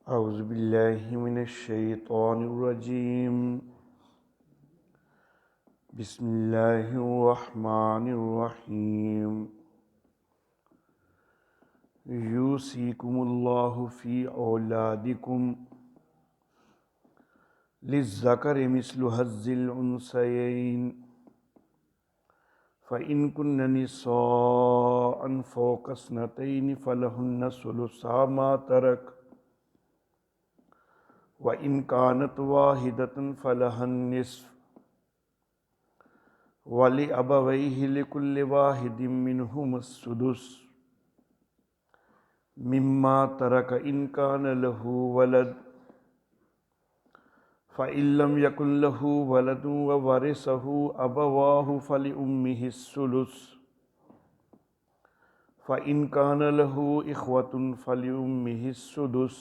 اعوذ باللہ من الشیطان الرجیم بسم اللہ الرحمن الرحیم یوصیکم اللہ فی اولادکم للذکر مثل حظ الانثیین فإن كن نساء فوق اثنتین فلہن ثلثا ما ترک وَإِنْ كَانَتْ وَاحِدَةٌ فَلَهَا النِّصْفُ وَلِأَبَوَيْهِ لِكُلِّ وَاحِدٍ مِّنْهُمَا السُّدُسُ مِمَّا تَرَكَ إِنْ كَانَ لَهُ وَلَدٌ فَإِنْ لَمْ يَكُنْ لَهُ وَلَدٌ وَوَرِثَهُ أَبَوَاهُ فَلِأُمِّهِ الثُّلُثُ فَإِنْ كَانَ لَهُ إِخْوَةٌ فَلِأُمِّهِ السُّدُسُ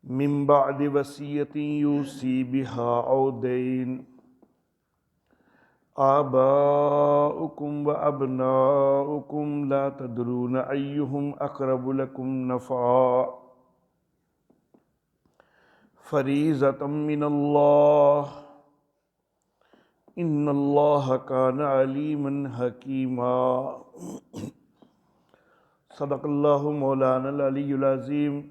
من بعد وصیۃ یوصی بها او دین آباؤکم وابناؤکم لا تدرون ایہم اقرب لکم نفعا فریضۃ من اللہ ان اللہ کان علیما حکیما۔ صدق اللہ مولانا العلی العظیم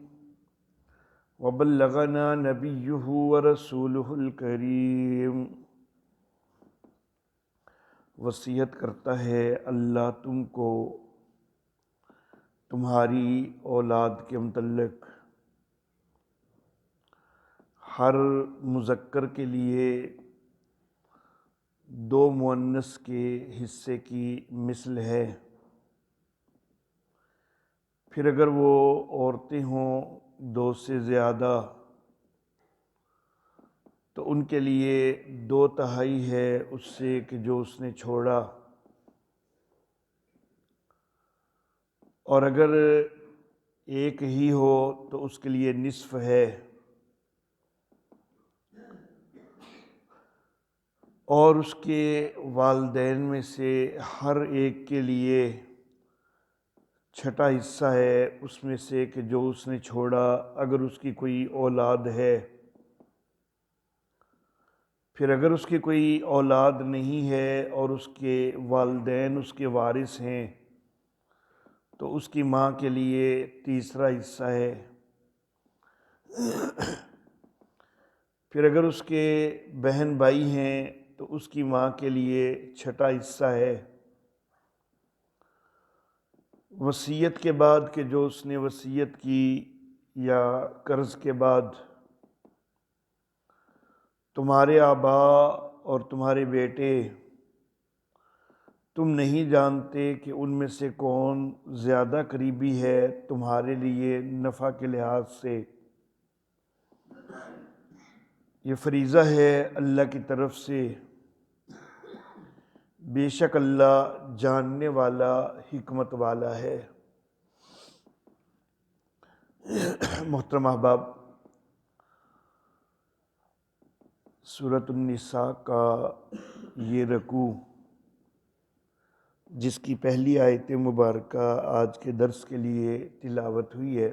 وبلغنا نبیہ ورسولہ الکریم۔ وصیت کرتا ہے اللہ تم کو تمہاری اولاد کے متعلق ہر مذکر کے لیے 2 مؤنث کے حصے کی مثل ہے، پھر اگر وہ عورتیں ہوں 2 سے زیادہ تو ان کے لیے 2/3 ہے اس سے کہ جو اس نے چھوڑا، اور اگر ایک ہی ہو تو اس کے لیے نصف ہے، اور اس کے والدین میں سے ہر ایک کے لیے 6واں حصہ ہے اس میں سے کہ جو اس نے چھوڑا اگر اس کی کوئی اولاد ہے۔ پھر اگر اس کی کوئی اولاد نہیں ہے اور اس کے والدین اس کے وارث ہیں تو اس کی ماں کے لیے 3واں حصہ ہے۔ پھر اگر اس کے بہن بھائی ہیں تو اس کی ماں کے لیے 6واں حصہ ہے۔ وصیت کے بعد کہ جو اس نے وصیت کی یا قرض کے بعد تمہارے آباء اور تمہارے بیٹے تم نہیں جانتے کہ ان میں سے کون زیادہ قریبی ہے تمہارے لیے نفع کے لحاظ سے، یہ فریضہ ہے اللہ کی طرف سے، بے شک اللہ جاننے والا حکمت والا ہے۔ محترم احباب، سورۃ النساء کا یہ رکوع جس کی پہلی آیت مبارکہ آج کے درس کے لیے تلاوت ہوئی ہے،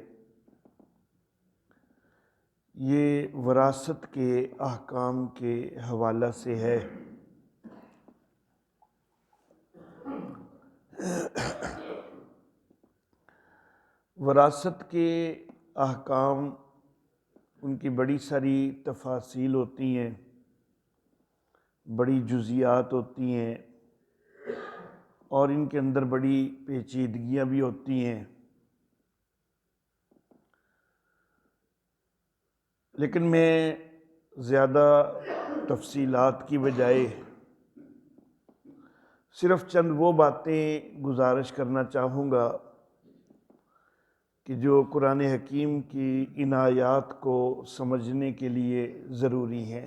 یہ وراثت کے احکام کے حوالہ سے ہے۔ وراثت کے احکام ان کی بڑی ساری تفاصیل ہوتی ہیں، بڑی جزیات ہوتی ہیں، اور ان کے اندر بڑی پیچیدگیاں بھی ہوتی ہیں، لیکن میں زیادہ تفصیلات کی بجائے صرف چند وہ باتیں گزارش کرنا چاہوں گا کہ جو قرآن حکیم کی ان آیات کو سمجھنے کے لیے ضروری ہیں۔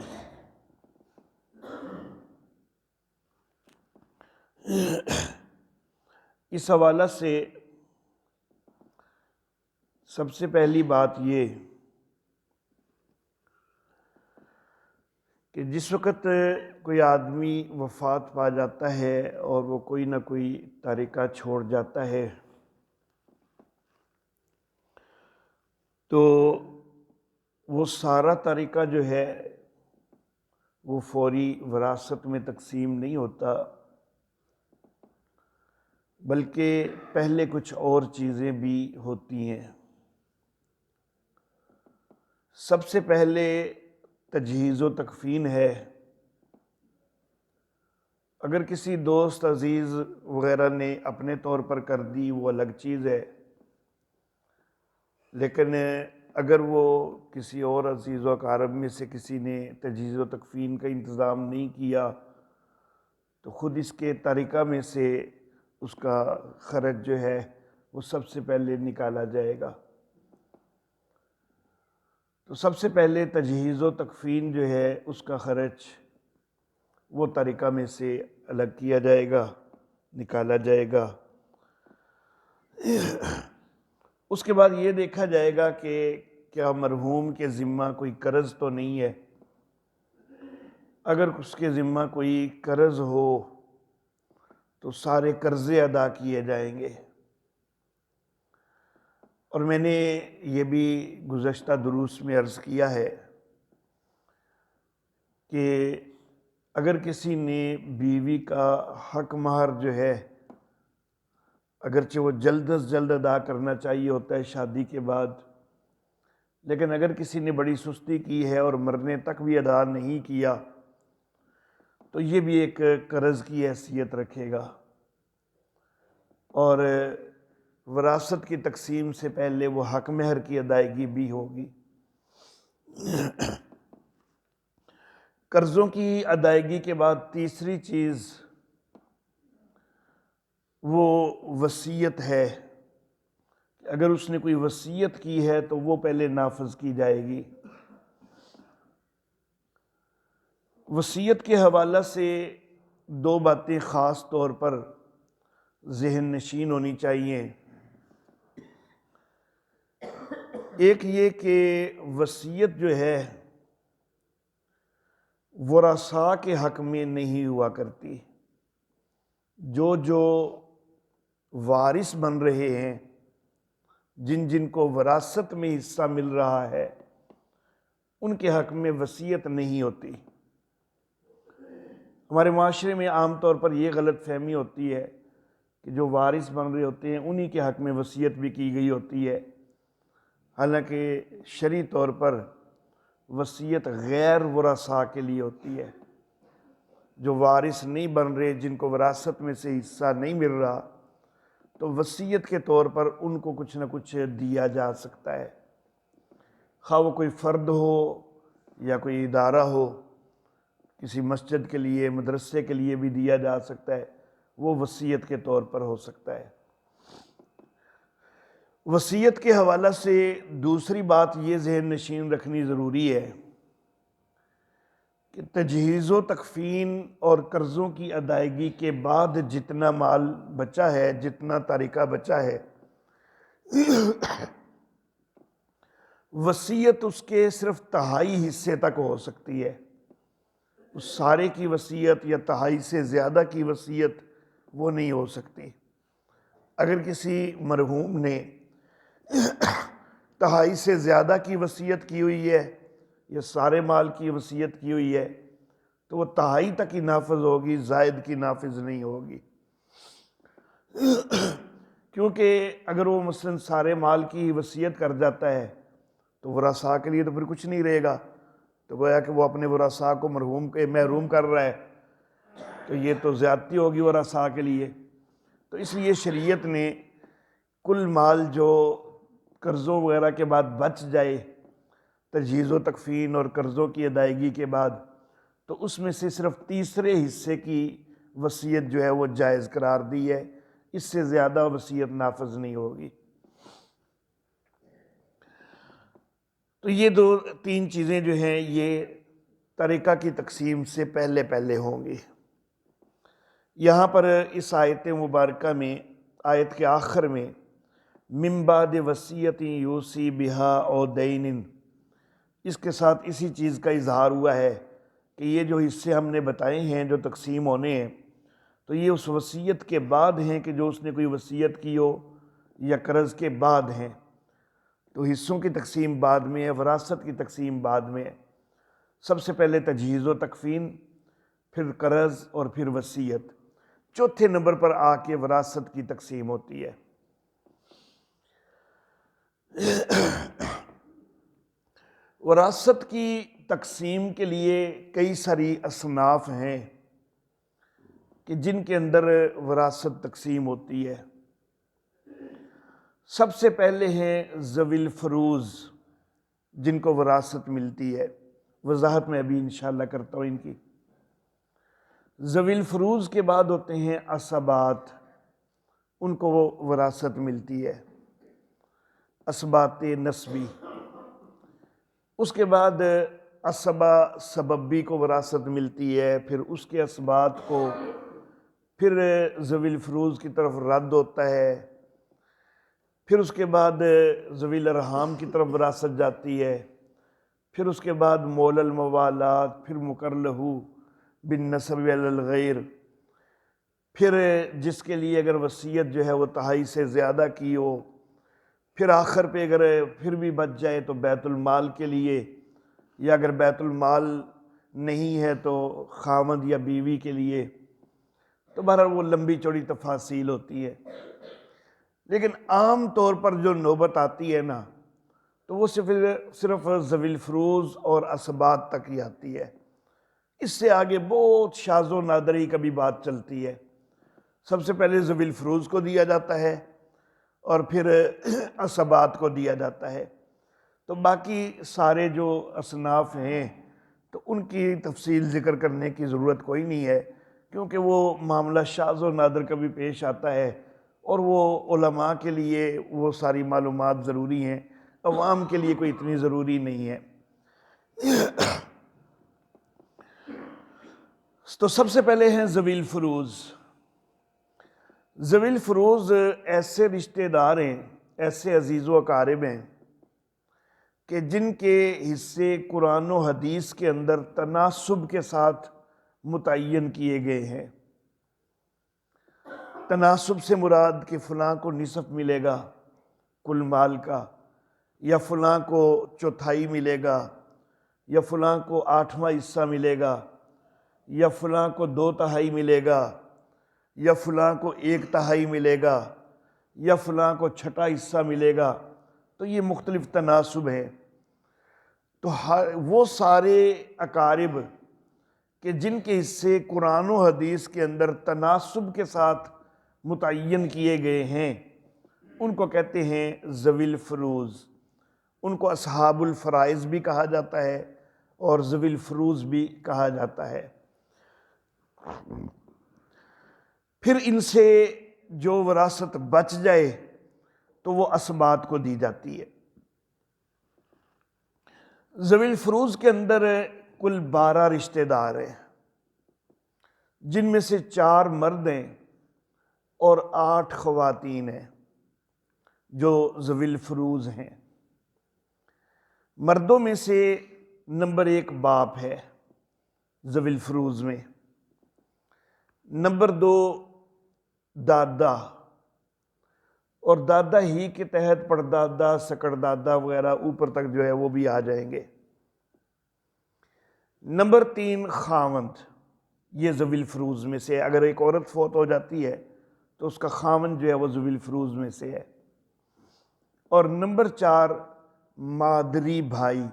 اس حوالہ سے سب سے پہلی بات یہ کہ جس وقت کوئی آدمی وفات پا جاتا ہے اور وہ کوئی نہ کوئی ترکہ چھوڑ جاتا ہے تو وہ سارا طریقہ جو ہے وہ فوری وراثت میں تقسیم نہیں ہوتا، بلکہ پہلے کچھ اور چیزیں بھی ہوتی ہیں۔ سب سے پہلے تجہیز و تکفین ہے۔ اگر کسی دوست عزیز وغیرہ نے اپنے طور پر کر دی وہ الگ چیز ہے، لیکن اگر وہ کسی اور عزیز و اقارب میں سے کسی نے تجہیز و تکفین کا انتظام نہیں کیا تو خود اس کے طریقہ میں سے اس کا خرچ جو ہے وہ سب سے پہلے نکالا جائے گا۔ تو سب سے پہلے تجہیز و تکفین جو ہے اس کا خرچ وہ طریقہ میں سے الگ کیا جائے گا، نکالا جائے گا۔ اس کے بعد یہ دیکھا جائے گا کہ کیا مرحوم کے ذمہ کوئی قرض تو نہیں ہے۔ اگر اس کے ذمہ کوئی قرض ہو تو سارے قرضے ادا کیے جائیں گے۔ اور میں نے یہ بھی گزشتہ دروس میں عرض کیا ہے کہ اگر کسی نے بیوی کا حق مہر جو ہے اگرچہ وہ جلد از جلد ادا کرنا چاہیے ہوتا ہے شادی کے بعد، لیکن اگر کسی نے بڑی سستی کی ہے اور مرنے تک بھی ادا نہیں کیا تو یہ بھی ایک قرض کی حیثیت رکھے گا، اور وراثت کی تقسیم سے پہلے وہ حق مہر کی ادائیگی بھی ہوگی۔ قرضوں کی ادائیگی کے بعد تیسری چیز وہ وصیت ہے۔ اگر اس نے کوئی وصیت کی ہے تو وہ پہلے نافذ کی جائے گی۔ وصیت کے حوالہ سے دو باتیں خاص طور پر ذہن نشین ہونی چاہیے۔ ایک یہ کہ وصیت جو ہے ورثاء کے حق میں نہیں ہوا کرتی۔ جو وارث بن رہے ہیں، جن جن کو وراثت میں حصہ مل رہا ہے، ان کے حق میں وصیت نہیں ہوتی۔ ہمارے معاشرے میں عام طور پر یہ غلط فہمی ہوتی ہے کہ جو وارث بن رہے ہوتے ہیں انہی کے حق میں وصیت بھی کی گئی ہوتی ہے، حالانکہ شرعی طور پر وصیت غیر ورثاء کے لیے ہوتی ہے۔ جو وارث نہیں بن رہے، جن کو وراثت میں سے حصہ نہیں مل رہا، تو وصیت کے طور پر ان کو کچھ نہ کچھ دیا جا سکتا ہے، خواہ وہ کوئی فرد ہو یا کوئی ادارہ ہو، کسی مسجد کے لیے، مدرسے کے لیے بھی دیا جا سکتا ہے، وہ وصیت کے طور پر ہو سکتا ہے۔ وصیت کے حوالہ سے دوسری بات یہ ذہن نشین رکھنی ضروری ہے کہ تجہیز و تکفین اور قرضوں کی ادائیگی کے بعد جتنا مال بچا ہے، جتنا طریقہ بچا ہے، وصیت اس کے صرف تہائی حصے تک ہو سکتی ہے۔ اس سارے کی وصیت یا تہائی سے زیادہ کی وصیت وہ نہیں ہو سکتی۔ اگر کسی مرحوم نے تہائی سے زیادہ کی وصیت کی ہوئی ہے یا سارے مال کی وصیت کی ہوئی ہے تو وہ تہائی تک ہی نافذ ہوگی، زائد کی نافذ نہیں ہوگی۔ کیونکہ اگر وہ مثلاً سارے مال کی وصیت کر جاتا ہے تو ورثاء کے لیے تو پھر کچھ نہیں رہے گا، تو گویا کہ وہ اپنے ورثاء کو مرحوم کے محروم کر رہا ہے، تو یہ تو زیادتی ہوگی ورثاء کے لیے۔ تو اس لیے شریعت نے کل مال جو قرضوں وغیرہ کے بعد بچ جائے تجہیز و تکفین اور قرضوں کی ادائیگی کے بعد، تو اس میں سے صرف تیسرے حصے کی وصیت جو ہے وہ جائز قرار دی ہے، اس سے زیادہ وصیت نافذ نہیں ہوگی۔ تو یہ دو تین چیزیں جو ہیں یہ طریقہ کی تقسیم سے پہلے پہلے ہوں گی۔ یہاں پر اس آیت مبارکہ میں، آیت کے آخر میں من بعد وصیت یوصی بہا او دین، اس کے ساتھ اسی چیز کا اظہار ہوا ہے کہ یہ جو حصے ہم نے بتائے ہیں جو تقسیم ہونے ہیں، تو یہ اس وصیت کے بعد ہیں کہ جو اس نے کوئی وصیت کی ہو یا قرض کے بعد ہیں۔ تو حصوں کی تقسیم بعد میں ہے، وراثت کی تقسیم بعد میں ہے۔ سب سے پہلے تجہیز و تکفین، پھر قرض اور پھر وصیت، چوتھے نمبر پر آ کے وراثت کی تقسیم ہوتی ہے۔ وراثت کی تقسیم کے لیے کئی ساری اصناف ہیں کہ جن کے اندر وراثت تقسیم ہوتی ہے۔ سب سے پہلے ہیں ذوی الفروض، جن کو وراثت ملتی ہے۔ وضاحت میں ابھی انشاءاللہ کرتا ہوں ان کی۔ ذوی الفروض کے بعد ہوتے ہیں عصبات، ان کو وہ وراثت ملتی ہے، عصبات نسبی۔ اس کے بعد عصبہ سببی کو وراثت ملتی ہے، پھر اس کے عصبات کو پھر ذوی الفروض کی طرف رد ہوتا ہے، پھر اس کے بعد ذوی الارحام کی طرف وراثت جاتی ہے، پھر اس کے بعد مول الموالات، پھر مقرلہ بالنسب علی الغیر، پھر جس کے لیے اگر وصیت جو ہے وہ تہائی سے زیادہ کی ہو، پھر آخر پہ اگر پھر بھی بچ جائے تو بیت المال کے لیے، یا اگر بیت المال نہیں ہے تو خاوند یا بیوی کے لیے۔ تو بہرحال وہ لمبی چوڑی تفاصیل ہوتی ہے، لیکن عام طور پر جو نوبت آتی ہے نا تو وہ صرف ذوی الفروض اور عصبات تک ہی آتی ہے۔ اس سے آگے بہت شاذ و نادری کبھی بات چلتی ہے۔ سب سے پہلے ذوی الفروض کو دیا جاتا ہے اور پھر عصبات کو دیا جاتا ہے۔ تو باقی سارے جو اصناف ہیں تو ان کی تفصیل ذکر کرنے کی ضرورت کوئی نہیں ہے، کیونکہ وہ معاملہ شاذ و نادر کبھی پیش آتا ہے، اور وہ علماء کے لیے وہ ساری معلومات ضروری ہیں، عوام کے لیے کوئی اتنی ضروری نہیں ہے۔ تو سب سے پہلے ہیں ذوی الفروض۔ ذوی الفروض ایسے رشتہ دار ہیں، ایسے عزیز و اقارب ہیں کہ جن کے حصے قرآن و حدیث کے اندر تناسب کے ساتھ متعین کیے گئے ہیں۔ تناسب سے مراد کہ فلاں کو نصف ملے گا کل مال کا، یا فلاں کو چوتھائی ملے گا، یا فلاں کو 8واں حصہ ملے گا، یا فلاں کو 2/3 ملے گا، یا فلاں کو 1/3 ملے گا، یا فلاں کو 6واں حصہ ملے گا۔ تو یہ مختلف تناسب ہیں۔ تو وہ سارے اقارب کہ جن کے حصے قرآن و حدیث کے اندر تناسب کے ساتھ متعین کیے گئے ہیں، ان کو کہتے ہیں ذوی الفروض۔ ان کو اصحاب الفرائض بھی کہا جاتا ہے اور ذوی الفروض بھی کہا جاتا ہے۔ پھر ان سے جو وراثت بچ جائے تو وہ عصبات کو دی جاتی ہے۔ ذوی الفروض کے اندر کل 12 رشتہ دار ہیں، جن میں سے 4 مرد ہیں اور 8 خواتین ہیں جو ذوی الفروض ہیں۔ مردوں میں سے نمبر 1 باپ ہے ذوی الفروض میں، نمبر 2 دادا، اور دادا ہی کے تحت پردادا، سکڑ دادا وغیرہ اوپر تک جو ہے وہ بھی آ جائیں گے۔ نمبر 3 خاوند، یہ ذوی الفروض میں سے، اگر ایک عورت فوت ہو جاتی ہے تو اس کا خاوند جو ہے وہ ذوی الفروض میں سے ہے۔ اور نمبر 4 مادری بھائی۔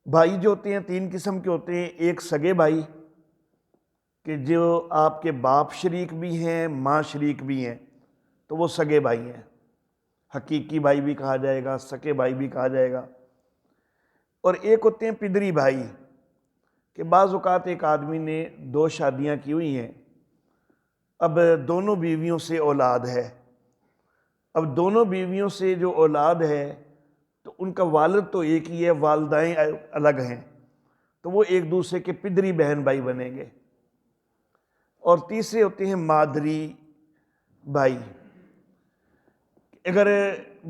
بھائی جو ہوتے ہیں 3 قسم کے ہوتے ہیں، ایک سگے بھائی کہ جو آپ کے باپ شریک بھی ہیں، ماں شریک بھی ہیں، تو وہ سگے بھائی ہیں، حقیقی بھائی بھی کہا جائے گا، سکے بھائی بھی کہا جائے گا۔ اور ایک ہوتے ہیں پدری بھائی کہ بعض اوقات ایک آدمی نے 2 شادیاں کی ہوئی ہیں، اب دونوں بیویوں سے اولاد ہے، اب دونوں بیویوں سے جو اولاد ہے تو ان کا والد تو ایک ہی ہے، والدائیں الگ ہیں، تو وہ ایک دوسرے کے پدری بہن بھائی بنیں گے۔ اور تیسرے ہوتے ہیں مادری بھائی۔ اگر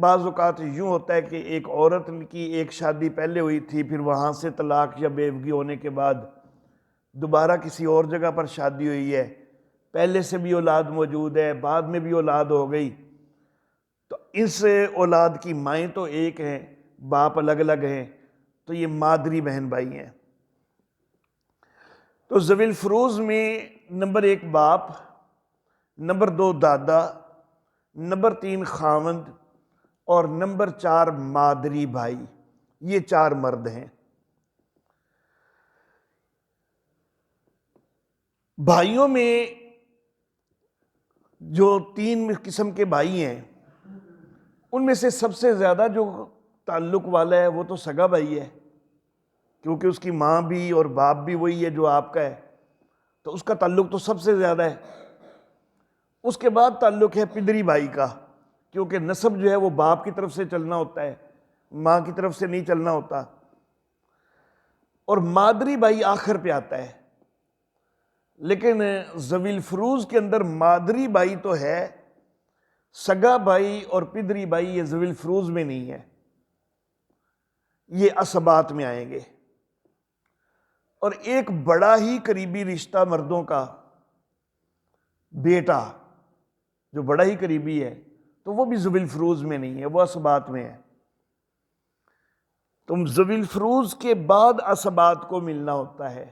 بعض اوقات یوں ہوتا ہے کہ ایک عورت کی ایک شادی پہلے ہوئی تھی، پھر وہاں سے طلاق یا بیوگی ہونے کے بعد دوبارہ کسی اور جگہ پر شادی ہوئی ہے، پہلے سے بھی اولاد موجود ہے، بعد میں بھی اولاد ہو گئی، تو اس اولاد کی مائیں تو ایک ہیں، باپ الگ الگ ہیں، تو یہ مادری بہن بھائی ہیں۔ تو ذوی الفروز میں نمبر 1 باپ، نمبر 2 دادا، نمبر 3 خاوند، اور نمبر 4 مادری بھائی، یہ 4 مرد ہیں۔ بھائیوں میں جو 3 قسم کے بھائی ہیں، ان میں سے سب سے زیادہ جو تعلق والا ہے وہ تو سگا بھائی ہے، کیونکہ اس کی ماں بھی اور باپ بھی وہی ہے جو آپ کا ہے، تو اس کا تعلق تو سب سے زیادہ ہے۔ اس کے بعد تعلق ہے پدری بھائی کا، کیونکہ نسب جو ہے وہ باپ کی طرف سے چلنا ہوتا ہے، ماں کی طرف سے نہیں چلنا ہوتا۔ اور مادری بھائی آخر پہ آتا ہے، لیکن ذوی الفروز کے اندر مادری بھائی تو ہے، سگا بھائی اور پدری بھائی یہ ذوی الفروز میں نہیں ہے، یہ عصبات میں آئیں گے۔ اور ایک بڑا ہی قریبی رشتہ مردوں کا بیٹا جو بڑا ہی قریبی ہے، تو وہ بھی ذوی الفروز میں نہیں ہے، وہ عصبات میں ہے۔ تم ذوی الفروز کے بعد عصبات کو ملنا ہوتا ہے،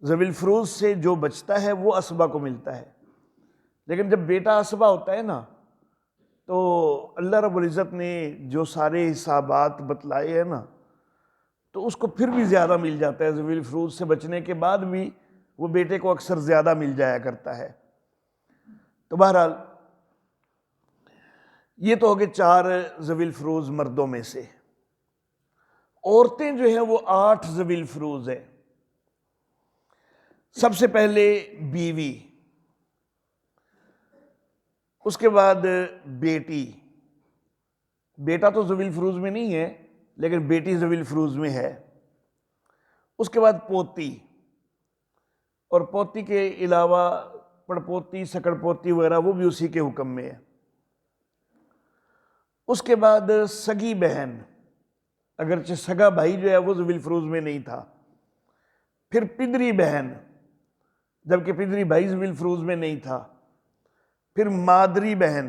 ذوی الفروز سے جو بچتا ہے وہ عصبہ کو ملتا ہے۔ لیکن جب بیٹا عصبہ ہوتا ہے نا، تو اللہ رب العزت نے جو سارے حسابات بتلائے ہیں نا، تو اس کو پھر بھی زیادہ مل جاتا ہے، ذوی الفروز سے بچنے کے بعد بھی وہ بیٹے کو اکثر زیادہ مل جایا کرتا ہے۔ تو بہرحال یہ تو ہو گئے 4 ذوی الفروز مردوں میں سے۔ عورتیں جو ہیں وہ 8 ذوی الفروز ہیں۔ سب سے پہلے بیوی، اس کے بعد بیٹی، بیٹا تو ذوی الفروز میں نہیں ہے لیکن بیٹی ذوی الفروز میں ہے۔ اس کے بعد پوتی، اور پوتی کے علاوہ پڑپوتی، سکڑ پوتی وغیرہ وہ بھی اسی کے حکم میں ہے۔ اس کے بعد سگی بہن، اگرچہ سگا بھائی جو ہے وہ ذوی الفروز میں نہیں تھا۔ پھر پدری بہن، جبکہ پدری بھائی ذوی الفروز میں نہیں تھا۔ پھر مادری بہن،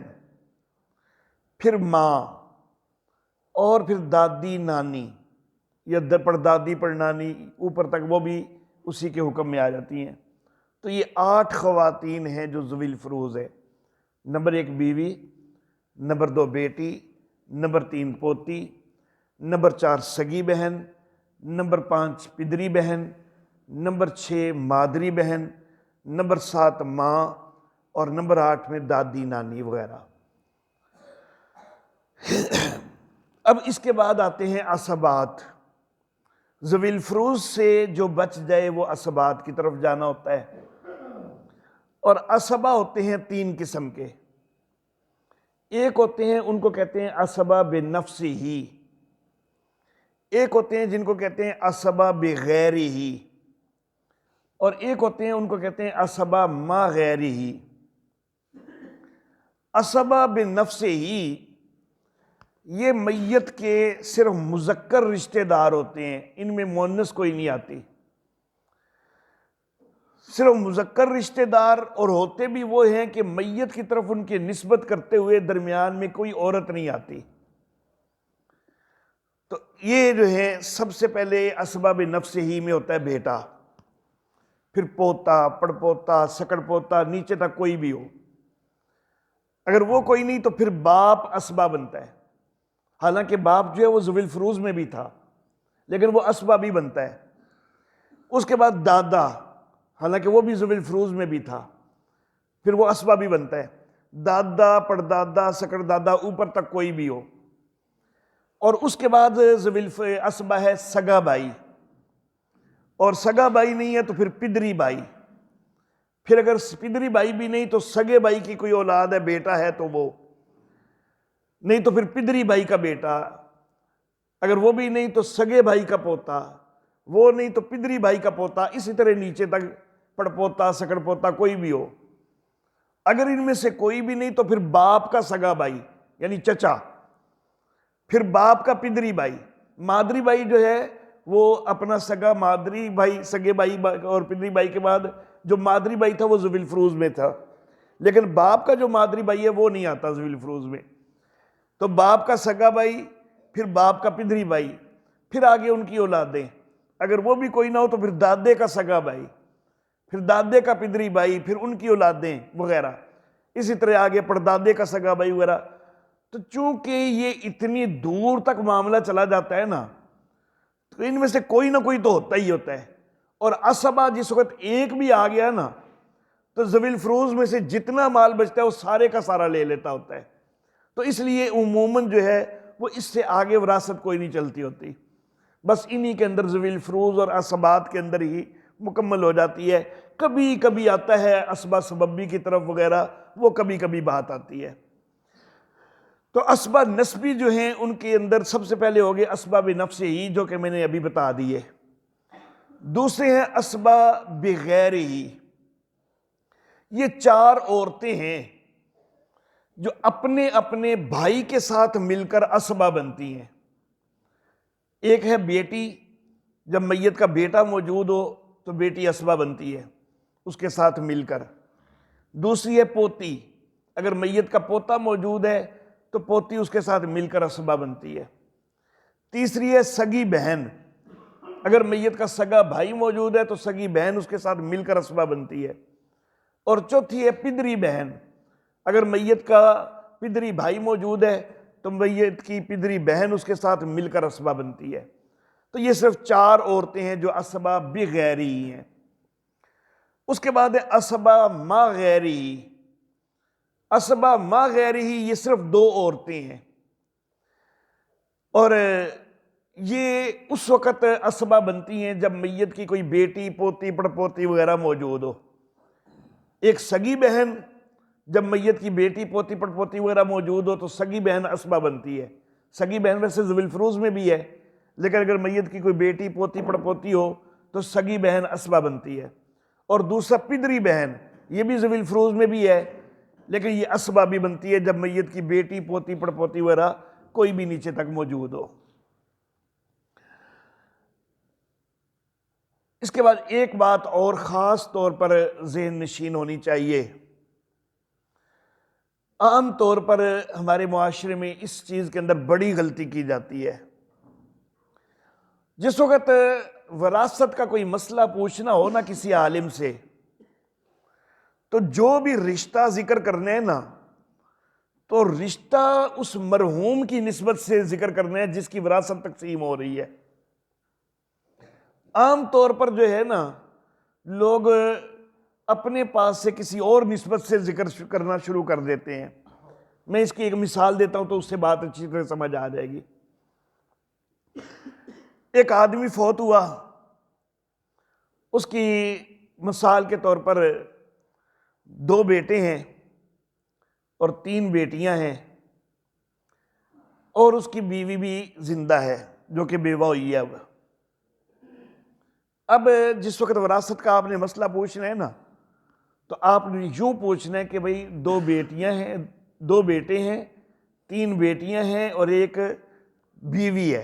پھر ماں، اور پھر دادی نانی یا پردادی پڑنانی، اوپر تک وہ بھی اسی کے حکم میں آ جاتی ہیں۔ تو یہ 8 خواتین ہیں جو ذوی الفروز ہے۔ نمبر 1 بیوی، نمبر 2 بیٹی، نمبر 3 پوتی، نمبر 4 سگی بہن، نمبر 5 پدری بہن، نمبر 6 مادری بہن، نمبر 7 ماں، اور نمبر 8 میں دادی نانی وغیرہ۔ اب اس کے بعد آتے ہیں عصبات۔ ذوی الفروز سے جو بچ جائے وہ عصبات کی طرف جانا ہوتا ہے۔ اور عصبہ ہوتے ہیں 3 قسم کے۔ ایک ہوتے ہیں ان کو کہتے ہیں عصبہ بنفسہ، ایک ہوتے ہیں جن کو کہتے ہیں عصبہ بغیرہ، اور ایک ہوتے ہیں ان کو کہتے ہیں عصبہ ما غیرہ۔ عصبہ بنفسہ یہ میت کے صرف مذکر رشتہ دار ہوتے ہیں، ان میں مؤنث کوئی نہیں آتی، صرف مذکر رشتہ دار، اور ہوتے بھی وہ ہیں کہ میت کی طرف ان کی نسبت کرتے ہوئے درمیان میں کوئی عورت نہیں آتی۔ تو یہ جو ہے سب سے پہلے عصبہ بنفسہ ہی میں ہوتا ہے بیٹا، پھر پوتا، پڑپوتا، سکڑ پوتا، نیچے تک کوئی بھی ہو۔ اگر وہ کوئی نہیں تو پھر باپ عصبہ بنتا ہے، حالانکہ باپ جو ہے وہ ذوی الفروز میں بھی تھا لیکن وہ عصبہ بھی بنتا ہے۔ اس کے بعد دادا، حالانکہ وہ بھی ذوی الفروز میں بھی تھا، پھر وہ عصبہ بھی بنتا ہے۔ دادا، پردادا، سکڑ دادا، اوپر تک کوئی بھی ہو۔ اور اس کے بعد عصبہ ہے سگا بھائی، اور سگا بھائی نہیں ہے تو پھر پدری بھائی، پھر اگر پدری بھائی بھی نہیں تو سگے بھائی کی کوئی اولاد ہے، بیٹا ہے تو وہ، نہیں تو پھر پدری بھائی کا بیٹا، اگر وہ بھی نہیں تو سگے بھائی کا پوتا، وہ نہیں تو پدری بھائی کا پوتا، اسی طرح نیچے تک پڑپوتا، سکڑ پوتا کوئی بھی ہو۔ اگر ان میں سے کوئی بھی نہیں تو پھر باپ کا سگا بھائی یعنی چچا، پھر باپ کا پدری بھائی، مادری بھائی جو ہے وہ اپنا سگا مادری بھائی، سگے بھائی اور پدری بھائی کے بعد جو مادری بھائی تھا وہ ذوی الفروز میں تھا، لیکن باپ کا جو مادری بھائی ہے وہ نہیں آتا ذوی الفروز میں. تو باپ کا سگا بھائی، پھر باپ کا پدری بھائی، پھر آگے ان کی اولادیں، اگر وہ بھی کوئی نہ ہو تو پھر دادے کا سگا بھائی، پھر دادے کا پدری بھائی، پھر ان کی اولادیں وغیرہ، اسی طرح آگے پردادے کا سگا بھائی وغیرہ. تو چونکہ یہ اتنی دور تک معاملہ چلا جاتا ہے نا، تو ان میں سے کوئی نہ کوئی تو ہوتا ہی ہوتا ہے. اور اسبا جس وقت ایک بھی آ گیا نا تو ذوی الفروز میں سے جتنا مال بچتا ہے وہ سارے کا سارا لے لیتا ہوتا ہے. تو اس لیے عموماً جو ہے وہ اس سے آگے وراثت کوئی نہیں چلتی ہوتی، بس انہی کے اندر ذوی الفروز اور اسبات کے اندر ہی مکمل ہو جاتی ہے. کبھی کبھی آتا ہے اسبا سببی کی طرف وغیرہ، وہ کبھی کبھی بات آتی ہے. تو اسبا نسبی جو ہیں ان کے اندر سب سے پہلے ہو گئے اسبا بنفس ہی، جو کہ میں نے ابھی بتا دیے. دوسرے ہیں اسبا بغیر ہی. یہ 4 عورتیں ہیں جو اپنے اپنے بھائی کے ساتھ مل کر اسبا بنتی ہیں. ایک ہے بیٹی، جب میت کا بیٹا موجود ہو تو بیٹی اسبا بنتی ہے اس کے ساتھ مل کر. دوسری ہے پوتی، اگر میت کا پوتا موجود ہے تو پوتی اس کے ساتھ مل کر اسبا بنتی ہے. تیسری ہے سگی بہن، اگر میت کا سگا بھائی موجود ہے تو سگی بہن اس کے ساتھ مل کر اسبا بنتی ہے. اور چوتھی ہے پدری بہن، اگر میت کا پدری بھائی موجود ہے تو میت کی پدری بہن اس کے ساتھ مل کر اسبا بنتی ہے. تو یہ صرف 4 عورتیں ہیں جو اسبا بغیری ہیں. اس کے بعد ہے اسبا ما غیری. اسبا ما غیری یہ صرف 2 عورتیں ہیں، اور یہ اس وقت اسبا بنتی ہیں جب میت کی کوئی بیٹی، پوتی، پڑپوتی وغیرہ موجود ہو. ایک سگی بہن، جب میت کی بیٹی، پوتی، پڑپوتی وغیرہ موجود ہو تو سگی بہن اسبا بنتی ہے. سگی بہن ویسے ذوی الفروز میں بھی ہے، لیکن اگر میت کی کوئی بیٹی، پوتی، پڑپوتی ہو تو سگی بہن اسبا بنتی ہے. اور دوسرا پدری بہن، یہ بھی ذوی الفروز میں بھی ہے لیکن یہ اسبا بھی بنتی ہے جب میت کی بیٹی، پوتی، پڑپوتی وغیرہ کوئی بھی نیچے تک موجود ہو. اس کے بعد ایک بات اور خاص طور پر ذہن نشین ہونی چاہیے. عام طور پر ہمارے معاشرے میں اس چیز کے اندر بڑی غلطی کی جاتی ہے. جس وقت وراثت کا کوئی مسئلہ پوچھنا ہو نا کسی عالم سے، تو جو بھی رشتہ ذکر کرنے ہیں نا تو رشتہ اس مرحوم کی نسبت سے ذکر کرنا ہے جس کی وراثت تقسیم ہو رہی ہے. عام طور پر جو ہے نا لوگ اپنے پاس سے کسی اور نسبت سے ذکر کرنا شروع کر دیتے ہیں. میں اس کی ایک مثال دیتا ہوں تو اس سے بات اچھی طرح سمجھ آ جائے گی. ایک آدمی فوت ہوا، اس کی مثال کے طور پر 2 بیٹے ہیں اور 3 بیٹیاں ہیں، اور اس کی بیوی بھی زندہ ہے جو کہ بیوہ ہوئی ہے. اب جس وقت وراثت کا آپ نے مسئلہ پوچھنا ہے نا تو آپ نے یوں پوچھنا ہے کہ بھئی 2 بیٹیاں ہیں، 2 بیٹے ہیں، 3 بیٹیاں ہیں اور ایک بیوی ہے،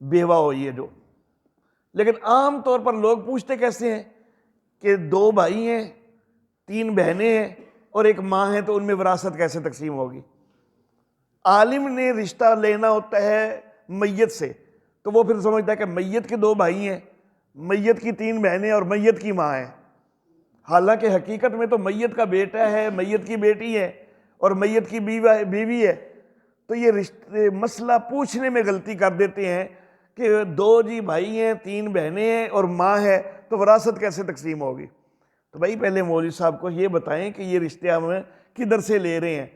بیوہ ہوئی ہے جو. لیکن عام طور پر لوگ پوچھتے کیسے ہیں کہ 2 بھائی ہیں، 3 بہنیں ہیں اور ایک ماں ہے، تو ان میں وراثت کیسے تقسیم ہوگی؟ عالم نے رشتہ لینا ہوتا ہے میت سے تو وہ پھر سمجھتا ہے کہ میت کے 2 بھائی ہیں، میت کی 3 بہنیں اور میت کی ماں ہے. حالانکہ حقیقت میں تو میت کا بیٹا ہے، میت کی بیٹی ہے اور میت کی بیوی ہے. تو یہ رشتے مسئلہ پوچھنے میں غلطی کر دیتے ہیں کہ 2 جی بھائی ہیں، 3 بہنیں ہیں اور ماں ہے، تو وراثت کیسے تقسیم ہوگی؟ تو بھائی پہلے مولوی صاحب کو یہ بتائیں کہ یہ رشتے ہم کدھر سے لے رہے ہیں.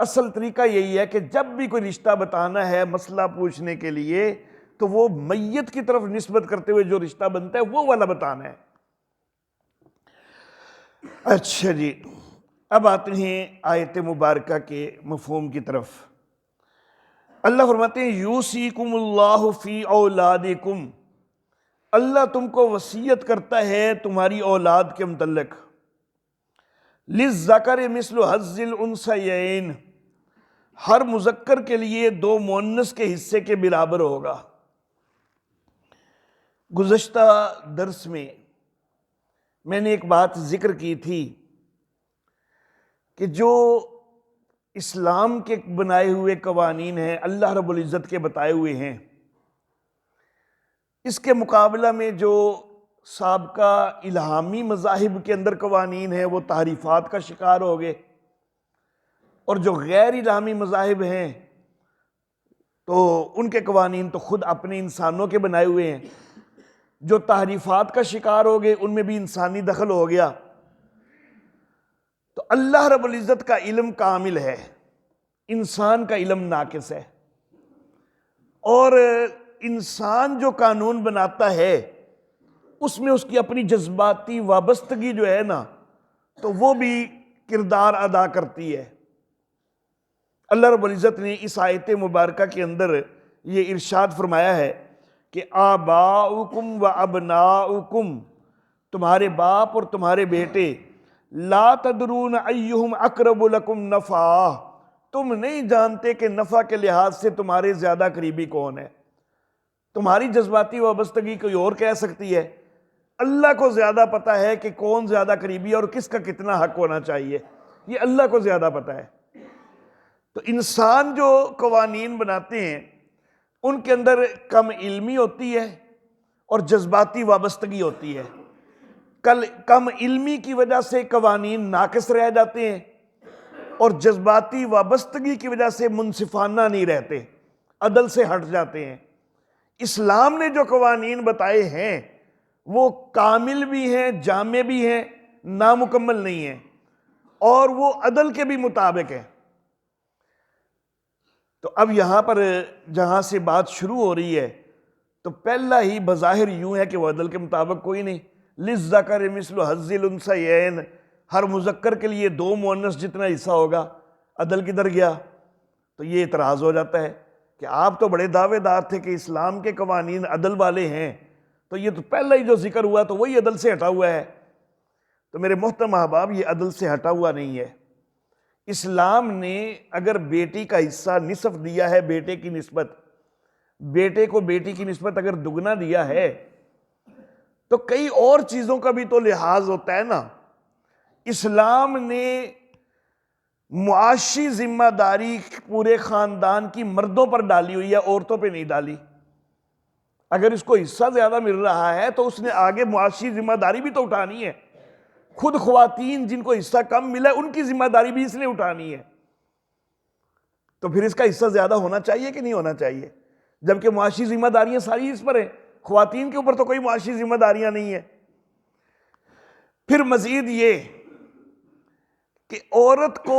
اصل طریقہ یہی ہے کہ جب بھی کوئی رشتہ بتانا ہے مسئلہ پوچھنے کے لیے تو وہ میت کی طرف نسبت کرتے ہوئے جو رشتہ بنتا ہے وہ والا بتانا ہے. اچھا جی، اب آتے ہیں آیت مبارکہ کے مفہوم کی طرف. اللہ فرماتے ہیں یوصیکم اللہ فی اولادکم، اللہ تم کو وصیت کرتا ہے تمہاری اولاد کے متعلق. للذکر مثل حظ الانثیین، ہر مذکر کے لیے 2 مؤنث کے حصے کے برابر ہوگا. گزشتہ درس میں نے ایک بات ذکر کی تھی کہ جو اسلام کے بنائے ہوئے قوانین ہیں، اللہ رب العزت کے بتائے ہوئے ہیں، اس کے مقابلہ میں جو سابقہ الہامی مذاہب کے اندر قوانین ہیں وہ تحریفات کا شکار ہو گئے، اور جو غیر الہامی مذاہب ہیں تو ان کے قوانین تو خود اپنے انسانوں کے بنائے ہوئے ہیں، جو تحریفات کا شکار ہو گئے ان میں بھی انسانی دخل ہو گیا۔ تو اللہ رب العزت کا علم کامل ہے، انسان کا علم ناقص ہے، اور انسان جو قانون بناتا ہے اس میں اس کی اپنی جذباتی وابستگی جو ہے نا تو وہ بھی کردار ادا کرتی ہے۔ اللہ رب العزت نے اس آیت مبارکہ کے اندر یہ ارشاد فرمایا ہے کہ آباؤکم و ابناؤکم، تمہارے باپ اور تمہارے بیٹے، لا تدرون ایہم اقرب لکم نفعا، تم نہیں جانتے کہ نفع کے لحاظ سے تمہارے زیادہ قریبی کون ہے۔ تمہاری جذباتی وابستگی کوئی اور کہہ سکتی ہے، اللہ کو زیادہ پتہ ہے کہ کون زیادہ قریبی ہے اور کس کا کتنا حق ہونا چاہیے، یہ اللہ کو زیادہ پتہ ہے۔ تو انسان جو قوانین بناتے ہیں ان کے اندر کم علمی ہوتی ہے اور جذباتی وابستگی ہوتی ہے۔ کم علمی کی وجہ سے قوانین ناقص رہ جاتے ہیں اور جذباتی وابستگی کی وجہ سے منصفانہ نہیں رہتے، عدل سے ہٹ جاتے ہیں۔ اسلام نے جو قوانین بتائے ہیں وہ کامل بھی ہیں، جامع بھی ہیں، نامکمل نہیں ہیں، اور وہ عدل کے بھی مطابق ہیں۔ تو اب یہاں پر جہاں سے بات شروع ہو رہی ہے تو پہلا ہی بظاہر یوں ہے کہ وہ عدل کے مطابق کوئی نہیں، للذکر مثل حظ الانثیین، ہر مذکر کے لیے دو مؤنث جتنا حصہ ہوگا، عدل کدھر گیا؟ تو یہ اعتراض ہو جاتا ہے کہ آپ تو بڑے دعوے دار تھے کہ اسلام کے قوانین عدل والے ہیں، تو یہ تو پہلا ہی جو ذکر ہوا تو وہی عدل سے ہٹا ہوا ہے۔ تو میرے محترم احباب، یہ عدل سے ہٹا ہوا نہیں ہے۔ اسلام نے اگر بیٹی کا حصہ نصف دیا ہے بیٹے کی نسبت، بیٹے کو بیٹی کی نسبت اگر دگنا دیا ہے تو کئی اور چیزوں کا بھی تو لحاظ ہوتا ہے نا۔ اسلام نے معاشی ذمہ داری پورے خاندان کی مردوں پر ڈالی ہوئی ہے، عورتوں پہ نہیں ڈالی۔ اگر اس کو حصہ زیادہ مل رہا ہے تو اس نے آگے معاشی ذمہ داری بھی تو اٹھانی ہے۔ خود خواتین جن کو حصہ کم ملا ہے ان کی ذمہ داری بھی اس نے اٹھانی ہے، تو پھر اس کا حصہ زیادہ ہونا چاہیے کہ نہیں ہونا چاہیے؟ جبکہ معاشی ذمہ داریاں ساری اس پر ہیں، خواتین کے اوپر تو کوئی معاشی ذمہ داریاں نہیں ہیں۔ پھر مزید یہ کہ عورت کو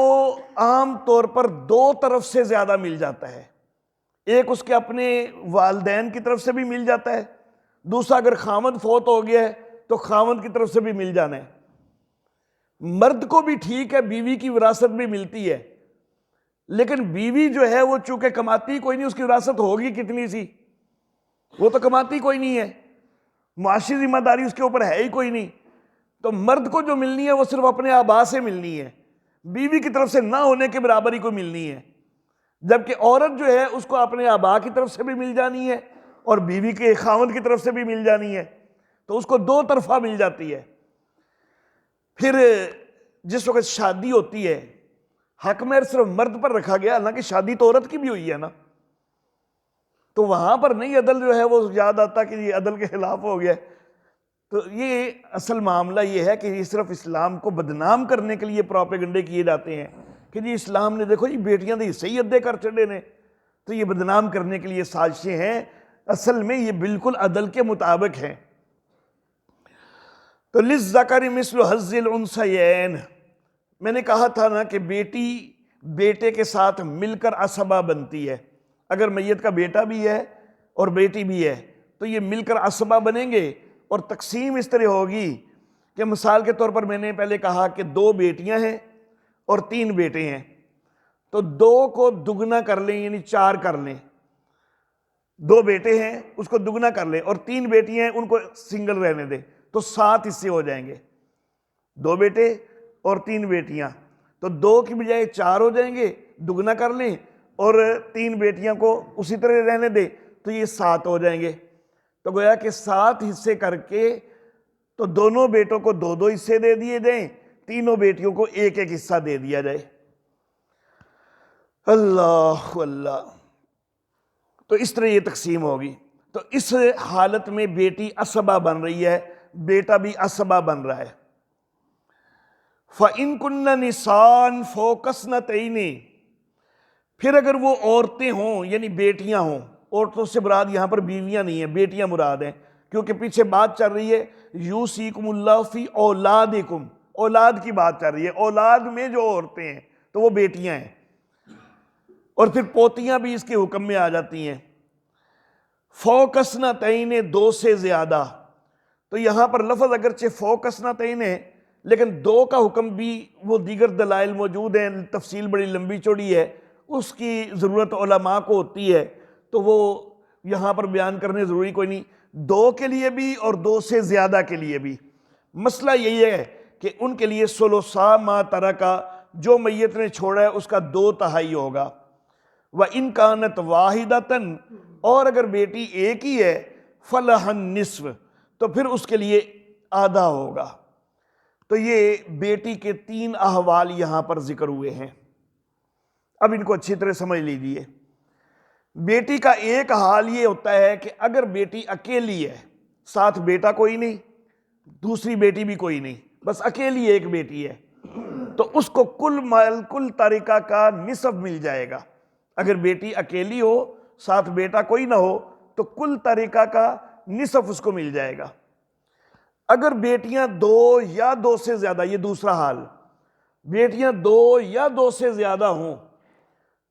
عام طور پر دو طرف سے زیادہ مل جاتا ہے، ایک اس کے اپنے والدین کی طرف سے بھی مل جاتا ہے، دوسرا اگر خاوند فوت ہو گیا ہے تو خاوند کی طرف سے بھی مل جانا ہے۔ مرد کو بھی ٹھیک ہے، بیوی کی وراثت بھی ملتی ہے، لیکن بیوی جو ہے وہ چونکہ کماتی کوئی نہیں، اس کی وراثت ہوگی کتنی سی، وہ تو کماتی کوئی نہیں ہے، معاشی ذمہ داری اس کے اوپر ہے ہی کوئی نہیں، تو مرد کو جو ملنی ہے وہ صرف اپنے آباء سے ملنی ہے، بیوی کی طرف سے نہ ہونے کے برابر ہی کوئی ملنی ہے۔ جبکہ عورت جو ہے اس کو اپنے آباء کی طرف سے بھی مل جانی ہے اور بیوی کے خاوند کی طرف سے بھی مل جانی ہے، تو اس کو دو طرفہ مل جاتی ہے۔ پھر جس وقت شادی ہوتی ہے حق مہر صرف مرد پر رکھا گیا، حالانکہ شادی تو عورت کی بھی ہوئی ہے نا، تو وہاں پر نہیں عدل جو ہے وہ یاد آتا کہ یہ عدل کے خلاف ہو گیا۔ تو یہ اصل معاملہ یہ ہے کہ یہ صرف اسلام کو بدنام کرنے کے لیے پروپیگنڈے کیے جاتے ہیں کہ جی اسلام نے دیکھو جی بیٹیاں تو صحیح ادے کر چڑے نے، تو یہ بدنام کرنے کے لیے سازشیں ہیں، اصل میں یہ بالکل عدل کے مطابق ہیں۔ تو للذکر مثل حظ الانثیین، میں نے کہا تھا نا کہ بیٹی بیٹے کے ساتھ مل کر عصبہ بنتی ہے، اگر میت کا بیٹا بھی ہے اور بیٹی بھی ہے تو یہ مل کر عصبہ بنیں گے، اور تقسیم اس طرح ہوگی کہ مثال کے طور پر میں نے پہلے کہا کہ دو بیٹیاں ہیں اور تین بیٹے ہیں، تو دو کو دگنا کر لیں یعنی چار کر لیں، دو بیٹے ہیں اس کو دگنا کر لیں، اور تین بیٹیاں ہیں ان کو سنگل رہنے دیں، تو 7 حصے ہو جائیں گے، دو بیٹے اور تین بیٹیاں، تو 2 کی بجائے 4 ہو جائیں گے، دگنا کر لیں اور 3 بیٹیاں کو اسی طرح رہنے دیں تو یہ 7 ہو جائیں گے۔ تو گویا کہ 7 حصے کر کے تو دونوں بیٹوں کو 2 حصے دے دیے جائیں، تینوں بیٹیوں کو ایک ایک حصہ دے دیا جائے۔ اللہ اللہ، تو اس طرح یہ تقسیم ہوگی۔ تو اس حالت میں بیٹی اسبہ بن رہی ہے، بیٹا بھی اسبہ بن رہا ہے۔ فَإِن كُنَّ نِسَاءً فَوْقَ اثْنَتَيْنِ، پھر اگر وہ عورتیں ہوں یعنی بیٹیاں ہوں، عورتوں سے مراد یہاں پر بیویاں نہیں ہیں، بیٹیاں مراد ہیں، کیونکہ پیچھے بات چل رہی ہے یوصیکم اللہ فی اولادکم، اولاد کی بات چل رہی ہے، اولاد میں جو عورتیں ہیں تو وہ بیٹیاں ہیں، اور پھر پوتیاں بھی اس کے حکم میں آ جاتی ہیں۔ فوق اثنتین، دو سے زیادہ، تو یہاں پر لفظ اگرچہ فوق اثنتین ہے لیکن دو کا حکم بھی وہ دیگر دلائل موجود ہیں، تفصیل بڑی لمبی چوڑی ہے، اس کی ضرورت علماء کو ہوتی ہے، تو وہ یہاں پر بیان کرنے ضروری کوئی نہیں، دو کے لیے بھی اور دو سے زیادہ کے لیے بھی۔ مسئلہ یہی ہے کہ ان کے لیے ثلثا ما ترکا، جو میت نے چھوڑا ہے اس کا 2/3 ہوگا۔ وَإِن كَانَتْ وَاحِدَةً، اور اگر بیٹی ایک ہی ہے فَلَهَا النِّصْفُ، تو پھر اس کے لیے آدھا ہوگا۔ تو یہ بیٹی کے 3 احوال یہاں پر ذکر ہوئے ہیں، اب ان کو اچھی طرح سمجھ لیجیے۔ بیٹی کا ایک حال یہ ہوتا ہے کہ اگر بیٹی اکیلی ہے، ساتھ بیٹا کوئی نہیں، دوسری بیٹی بھی کوئی نہیں، بس اکیلی ایک بیٹی ہے، تو اس کو کل مال کل ترکہ کا نصف مل جائے گا۔ اگر بیٹی اکیلی ہو، ساتھ بیٹا کوئی نہ ہو، تو کل ترکہ کا نصف اس کو مل جائے گا۔ اگر بیٹیاں 2 یا 2 سے زیادہ، یہ دوسرا حال، بیٹیاں 2 یا 2 سے زیادہ ہوں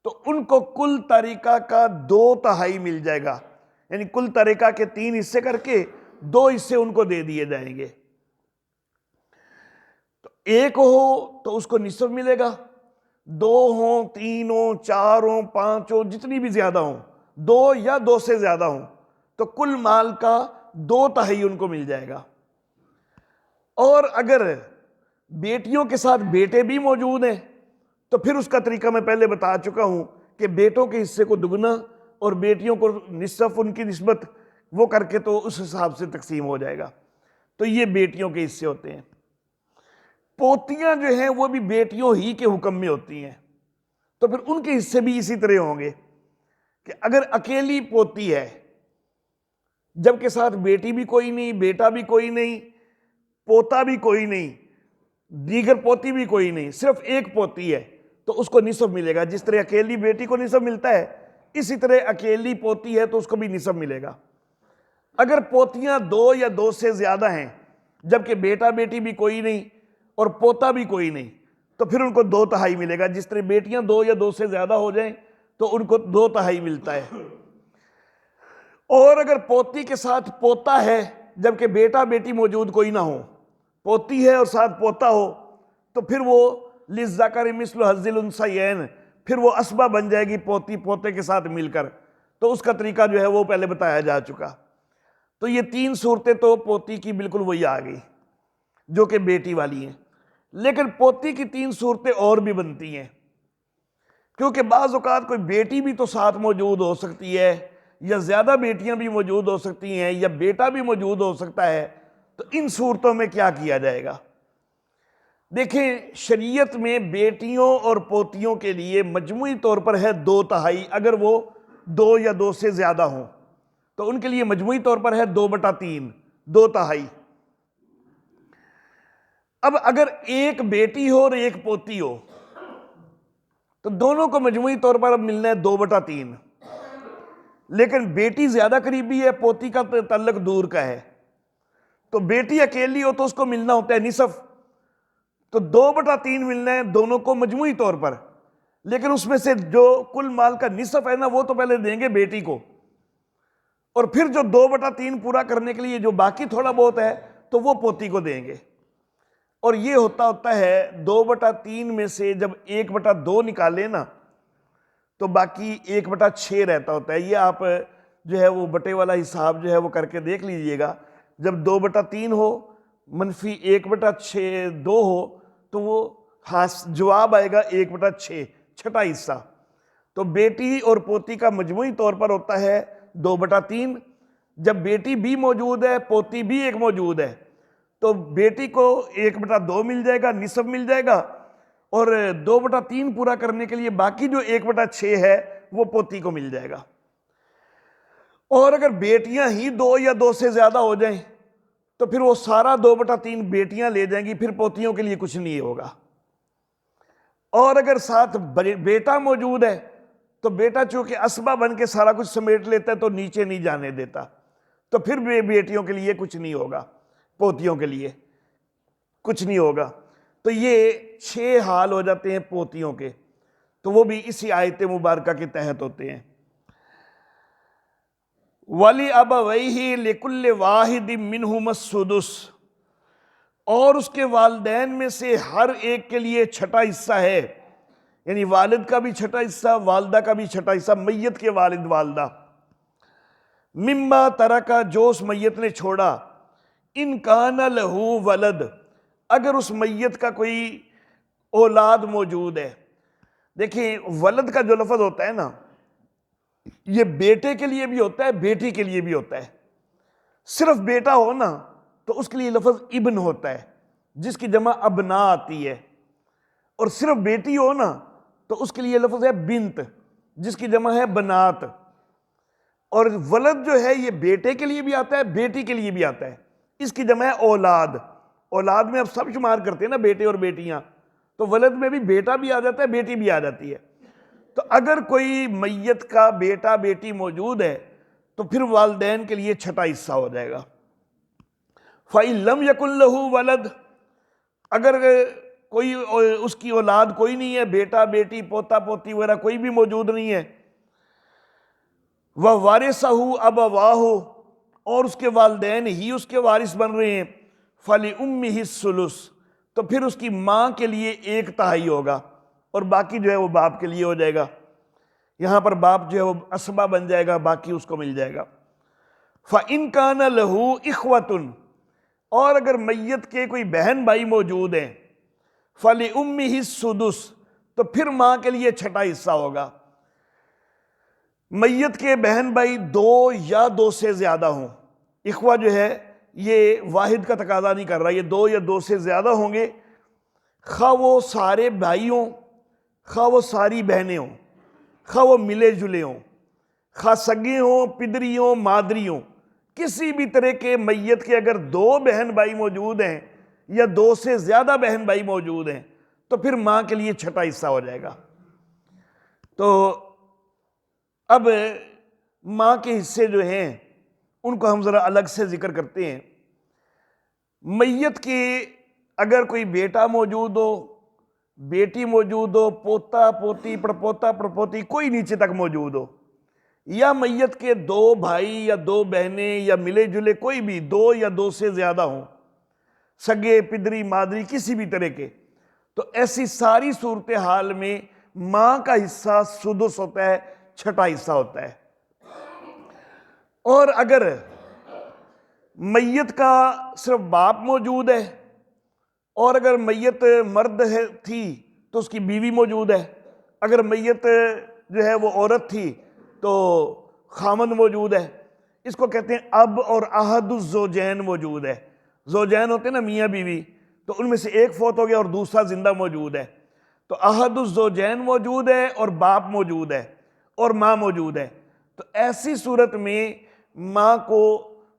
تو ان کو کل ترکہ کا 2/3 مل جائے گا، یعنی کل ترکہ کے 3 حصے کر کے 2 حصے ان کو دے دیے جائیں گے۔ تو ایک ہو تو اس کو نصف ملے گا، 2 ہوں، 3 ہوں، 4 ہوں، 5 ہوں، جتنی بھی زیادہ ہوں، 2 یا 2 سے زیادہ ہوں تو کل مال کا 2/3 ان کو مل جائے گا۔ اور اگر بیٹیوں کے ساتھ بیٹے بھی موجود ہیں تو پھر اس کا طریقہ میں پہلے بتا چکا ہوں کہ بیٹوں کے حصے کو دگنا اور بیٹیوں کو نصف، ان کی نسبت وہ کر کے تو اس حساب سے تقسیم ہو جائے گا۔ تو یہ بیٹیوں کے حصے ہوتے ہیں۔ پوتیاں جو ہیں وہ بھی بیٹیوں ہی کے حکم میں ہوتی ہیں، تو پھر ان کے حصے بھی اسی طرح ہوں گے کہ اگر اکیلی پوتی ہے جبکہ ساتھ بیٹی بھی کوئی نہیں، بیٹا بھی کوئی نہیں، پوتا بھی کوئی نہیں، دیگر پوتی بھی کوئی نہیں، صرف ایک پوتی ہے، تو اس کو نصف ملے گا۔ جس طرح اکیلی بیٹی کو نصف ملتا ہے اسی طرح اکیلی پوتی ہے تو اس کو بھی نصف ملے گا۔ اگر پوتیاں 2 یا 2 سے زیادہ ہیں جبکہ بیٹا بیٹی بھی کوئی نہیں اور پوتا بھی کوئی نہیں تو پھر ان کو 2/3 ملے گا۔ جس طرح بیٹیاں 2 یا 2 سے زیادہ ہو جائیں تو ان کو 2/3 ملتا ہے۔ اور اگر پوتی کے ساتھ پوتا ہے جبکہ بیٹا بیٹی موجود کوئی نہ ہو، پوتی ہے اور ساتھ پوتا ہو، تو پھر وہ للذکر مثل حظ الانثیین، پھر وہ اسبہ بن جائے گی پوتی پوتے کے ساتھ مل کر۔ تو اس کا طریقہ جو ہے وہ پہلے بتایا جا چکا۔ تو یہ 3 صورتیں تو پوتی کی بالکل وہی آ گئی جو کہ بیٹی والی ہیں، لیکن پوتی کی 3 صورتیں اور بھی بنتی ہیں، کیونکہ بعض اوقات کوئی بیٹی بھی تو ساتھ موجود ہو سکتی ہے، یا زیادہ بیٹیاں بھی موجود ہو سکتی ہیں، یا بیٹا بھی موجود ہو سکتا ہے۔ تو ان صورتوں میں کیا کیا جائے گا؟ دیکھیں، شریعت میں بیٹیوں اور پوتیوں کے لیے مجموعی طور پر ہے 2/3، اگر وہ 2 یا 2 سے زیادہ ہوں تو ان کے لیے مجموعی طور پر ہے 2/3، 2/3۔ اب اگر ایک بیٹی ہو اور ایک پوتی ہو تو دونوں کو مجموعی طور پر اب ملنا ہے 2/3، لیکن بیٹی زیادہ قریبی ہے، پوتی کا تعلق دور کا ہے، تو بیٹی اکیلی ہو تو اس کو ملنا ہوتا ہے نصف، تو 2/3 ملنا ہے دونوں کو مجموعی طور پر، لیکن اس میں سے جو کل مال کا نصف ہے نا وہ تو پہلے دیں گے بیٹی کو، اور پھر جو 2/3 پورا کرنے کے لیے جو باقی تھوڑا بہت ہے تو وہ پوتی کو دیں گے۔ اور یہ ہوتا ہے 2/3 میں سے جب 1/2 نکالے نا تو باقی 1/6 رہتا ہوتا ہے۔ یہ آپ جو ہے وہ بٹے والا حساب جو ہے وہ کر کے دیکھ لیجئے گا، جب 2/3 ہو منفی 1/6 2 ہو تو وہ جواب آئے گا 1/6، چھٹا حصہ۔ تو بیٹی اور پوتی کا مجموعی طور پر ہوتا ہے 2/3۔ جب بیٹی بھی موجود ہے، پوتی بھی ایک موجود ہے، تو بیٹی کو 1/2 مل جائے گا، نصف مل جائے گا، اور 2/3 پورا کرنے کے لیے باقی جو 1/6 ہے وہ پوتی کو مل جائے گا۔ اور اگر بیٹیاں ہی 2 یا 2 سے زیادہ ہو جائیں تو پھر وہ سارا 2/3 بیٹیاں لے جائیں گی، پھر پوتیوں کے لیے کچھ نہیں ہوگا۔ اور اگر ساتھ بیٹا موجود ہے تو بیٹا چونکہ اسبہ بن کے سارا کچھ سمیٹ لیتا ہے تو نیچے نہیں جانے دیتا، تو پھر بیٹیوں کے لیے کچھ نہیں ہوگا، پوتیوں کے لیے کچھ نہیں ہوگا۔ تو یہ 6 حال ہو جاتے ہیں پوتیوں کے، تو وہ بھی اسی آیت مبارکہ کے تحت ہوتے ہیں۔ وَلِأَبَوَيْهِ لِكُلِّ وَاحِدٍ مِّنْهُمَا السُّدُسُ، اور اس کے والدین میں سے ہر ایک کے لیے چھٹا حصہ ہے، یعنی والد کا بھی چھٹا حصہ، والدہ کا بھی چھٹا حصہ، میت کے والد والدہ۔ مما ترکا، جو اس میت نے چھوڑا، ان کان لہو ولد، اگر اس میت کا کوئی اولاد موجود ہے۔ دیکھیں ولد کا جو لفظ ہوتا ہے نا، یہ بیٹے کے لیے بھی ہوتا ہے، بیٹی کے لیے بھی ہوتا ہے۔ صرف بیٹا ہو نا تو اس کے لیے لفظ ابن ہوتا ہے، جس کی جمع ابنا آتی ہے، اور صرف بیٹی ہو نا تو اس کے لیے لفظ ہے بنت، جس کی جمع ہے بنات۔ اور ولد جو ہے یہ بیٹے کے لیے بھی آتا ہے، بیٹی کے لیے بھی آتا ہے، اس کی جمع ہے اولاد۔ اولاد میں اب سب شمار کرتے ہیں نا، بیٹے اور بیٹیاں، تو ولد میں بھی بیٹا بھی آ جاتا ہے، بیٹی بھی آ جاتی ہے۔ تو اگر کوئی میت کا بیٹا بیٹی موجود ہے تو پھر والدین کے لیے چھٹا حصہ ہو جائے گا۔ فَإِن لَمْ يَكُنْ لَهُ وَلَدٌ، اگر کوئی اس کی اولاد کوئی نہیں ہے، بیٹا بیٹی پوتا پوتی وغیرہ کوئی بھی موجود نہیں ہے، وَوَارِثَهُ أَبَوَاهُ، اور اس کے والدین ہی اس کے وارث بن رہے ہیں، فَلِأُمِّهِ الثُّلُثُ، تو پھر اس کی ماں کے لیے 1/3 ہوگا، اور باقی جو ہے وہ باپ کے لیے ہو جائے گا۔ یہاں پر باپ جو ہے وہ اسبہ بن جائے گا، باقی اس کو مل جائے گا۔ فَإِن كَانَ لَهُ إِخْوَةٌ، اور اگر میت کے کوئی بہن بھائی موجود ہیں، فَلِأُمِّهِ السُّدُسُ، تو پھر ماں کے لیے چھٹا حصہ ہوگا۔ میت کے بہن بھائی 2 یا 2 سے زیادہ ہوں، اخوہ جو ہے یہ واحد کا تقاضا نہیں کر رہا، یہ 2 یا 2 سے زیادہ ہوں گے، خواہ وہ سارے بھائی ہوں، خواہ وہ ساری بہنیں ہوں، خواہ وہ ملے جلے ہوں، خواہ سگے ہوں، پدری ہوں، مادری ہوں، کسی بھی طرح کے میت کے اگر 2 بہن بھائی موجود ہیں یا 2 سے زیادہ بہن بھائی موجود ہیں تو پھر ماں کے لیے چھٹا حصہ ہو جائے گا۔ تو اب ماں کے حصے جو ہیں ان کو ہم ذرا الگ سے ذکر کرتے ہیں۔ میت کے اگر کوئی بیٹا موجود ہو، بیٹی موجود ہو، پوتا پوتی پڑپوتا پڑپوتی کوئی نیچے تک موجود ہو، یا میت کے 2 بھائی یا 2 بہنیں یا ملے جلے کوئی بھی 2 یا 2 سے زیادہ ہوں، سگے پدری مادری کسی بھی طرح کے، تو ایسی ساری صورتحال میں ماں کا حصہ سدس ہوتا ہے، چھٹا حصہ ہوتا ہے۔ اور اگر میت کا صرف باپ موجود ہے، اور اگر میت مرد تھی تو اس کی بیوی موجود ہے، اگر میت جو ہے وہ عورت تھی تو خامند موجود ہے، اس کو کہتے ہیں اب اور احد الزوجین موجود ہے۔ زوجین ہوتے ہیں نا میاں بیوی، تو ان میں سے ایک فوت ہو گیا اور دوسرا زندہ موجود ہے، تو احد الزوجین موجود ہے اور باپ موجود ہے اور ماں موجود ہے۔ تو ایسی صورت میں ماں کو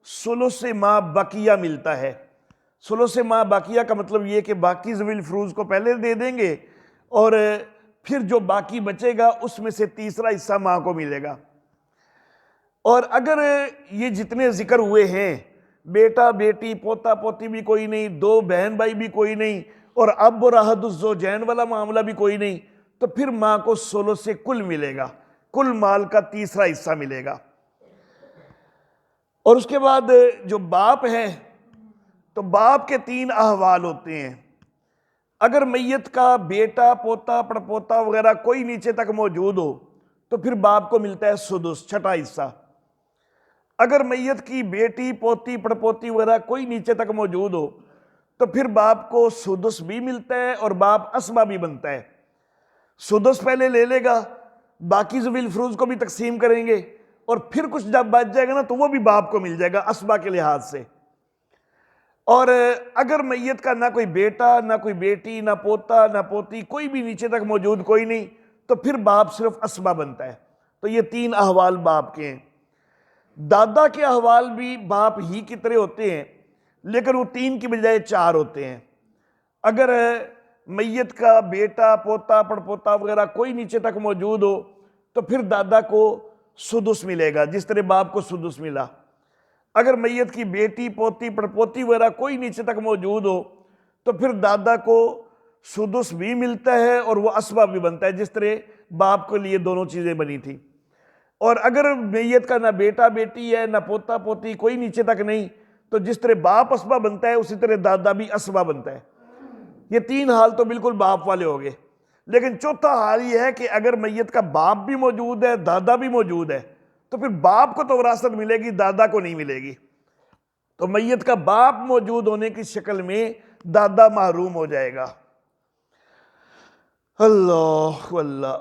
ثلث ما بقیہ ملتا ہے۔ ثلث ما بقیہ کا مطلب یہ کہ باقی ذوی الفروض کو پہلے دے دیں گے اور پھر جو باقی بچے گا اس میں سے تیسرا حصہ ماں کو ملے گا۔ اور اگر یہ جتنے ذکر ہوئے ہیں، بیٹا بیٹی پوتا پوتی بھی کوئی نہیں، 2 بہن بھائی بھی کوئی نہیں، اور اب اور احد الزوجین والا معاملہ بھی کوئی نہیں، تو پھر ماں کو ثلث کل ملے گا، کل مال کا تیسرا حصہ ملے گا۔ اور اس کے بعد جو باپ ہے تو باپ کے 3 احوال ہوتے ہیں۔ اگر میت کا بیٹا پوتا پڑپوتا وغیرہ کوئی نیچے تک موجود ہو تو پھر باپ کو ملتا ہے سدس، چھٹا حصہ۔ اگر میت کی بیٹی پوتی پڑپوتی وغیرہ کوئی نیچے تک موجود ہو تو پھر باپ کو سدس بھی ملتا ہے اور باپ اسبہ بھی بنتا ہے۔ سدس پہلے لے لے گا، باقی ذوی الفروض کو بھی تقسیم کریں گے، اور پھر کچھ جب بچ جائے گا نا تو وہ بھی باپ کو مل جائے گا اسبہ کے لحاظ سے۔ اور اگر میت کا نہ کوئی بیٹا نہ کوئی بیٹی نہ پوتا نہ پوتی کوئی بھی نیچے تک موجود کوئی نہیں، تو پھر باپ صرف اسبہ بنتا ہے۔ تو یہ 3 احوال باپ کے ہیں۔ دادا کے احوال بھی باپ ہی کی طرح ہوتے ہیں، لیکن وہ 3 کی بجائے 4 ہوتے ہیں۔ اگر میت کا بیٹا پوتا پڑپوتا وغیرہ کوئی نیچے تک موجود ہو تو پھر دادا کو سدس ملے گا، جس طرح باپ کو سدس ملا۔ اگر میت کی بیٹی پوتی پڑپوتی وغیرہ کوئی نیچے تک موجود ہو تو پھر دادا کو سدس بھی ملتا ہے اور وہ اسبہ بھی بنتا ہے، جس طرح باپ کے لیے دونوں چیزیں بنی تھی۔ اور اگر میت کا نہ بیٹا بیٹی ہے نہ پوتا پوتی کوئی نیچے تک نہیں، تو جس طرح باپ اسبہ بنتا ہے اسی طرح دادا بھی اسبہ بنتا ہے۔ یہ 3 حال تو بالکل باپ والے ہو گئے، لیکن چوتھا حال یہ ہے کہ اگر میت کا باپ بھی موجود ہے دادا بھی موجود ہے تو پھر باپ کو تو وراثت ملے گی، دادا کو نہیں ملے گی۔ تو میت کا باپ موجود ہونے کی شکل میں دادا محروم ہو جائے گا۔ اللہ اللہ۔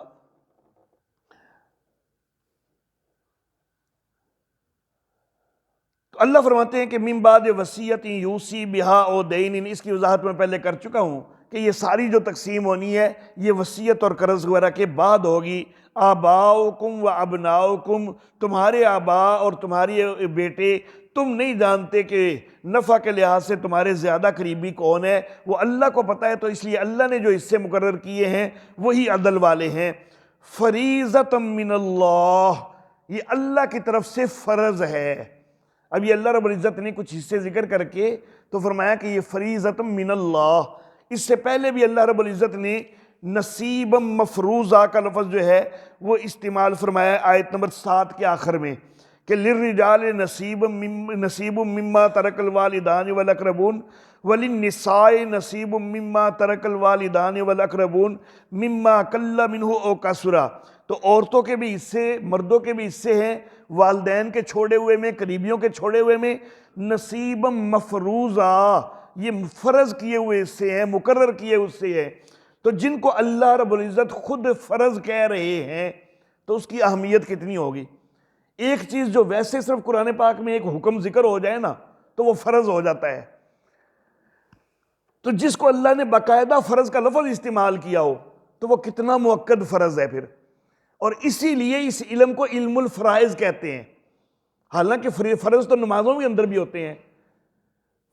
تو اللہ فرماتے ہیں کہ من بعد وصیت یوصی بہا او دین، اس کی وضاحت میں پہلے کر چکا ہوں کہ یہ ساری جو تقسیم ہونی ہے یہ وصیت اور قرض وغیرہ کے بعد ہوگی۔ آباؤکم و ابناؤکم، تمہارے آبا اور تمہارے بیٹے، تم نہیں جانتے کہ نفع کے لحاظ سے تمہارے زیادہ قریبی کون ہے، وہ اللہ کو پتہ ہے، تو اس لیے اللہ نے جو حصے مقرر کیے ہیں وہی عدل والے ہیں۔ فریضۃ من اللہ، یہ اللہ کی طرف سے فرض ہے۔ اب یہ اللہ رب العزت نے کچھ حصے ذکر کر کے تو فرمایا کہ یہ فریضۃ من اللہ۔ اس سے پہلے بھی اللہ رب العزت نے نصیبا مفروضہ کا لفظ جو ہے وہ استعمال فرمایا آیت نمبر 7 کے آخر میں، کہ للرجال نصیب مما ترک الوالدان والاقربون وللنساء نصیب مما ترک الوالدان والاقربون مما قل منہ او کثر۔ تو عورتوں کے بھی حصے، مردوں کے بھی حصے ہیں، والدین کے چھوڑے ہوئے میں، قریبیوں کے چھوڑے ہوئے میں، نصیب مفروضہ، یہ فرض کیے ہوئے حصے ہیں، مقرر کیے حصے ہیں۔ تو جن کو اللہ رب العزت خود فرض کہہ رہے ہیں تو اس کی اہمیت کتنی ہوگی۔ ایک چیز جو ویسے صرف قرآن پاک میں ایک حکم ذکر ہو جائے نا تو وہ فرض ہو جاتا ہے، تو جس کو اللہ نے باقاعدہ فرض کا لفظ استعمال کیا ہو تو وہ کتنا مؤکد فرض ہے پھر۔ اور اسی لیے اس علم کو علم الفرائض کہتے ہیں۔ حالانکہ فرض تو نمازوں کے اندر بھی ہوتے ہیں،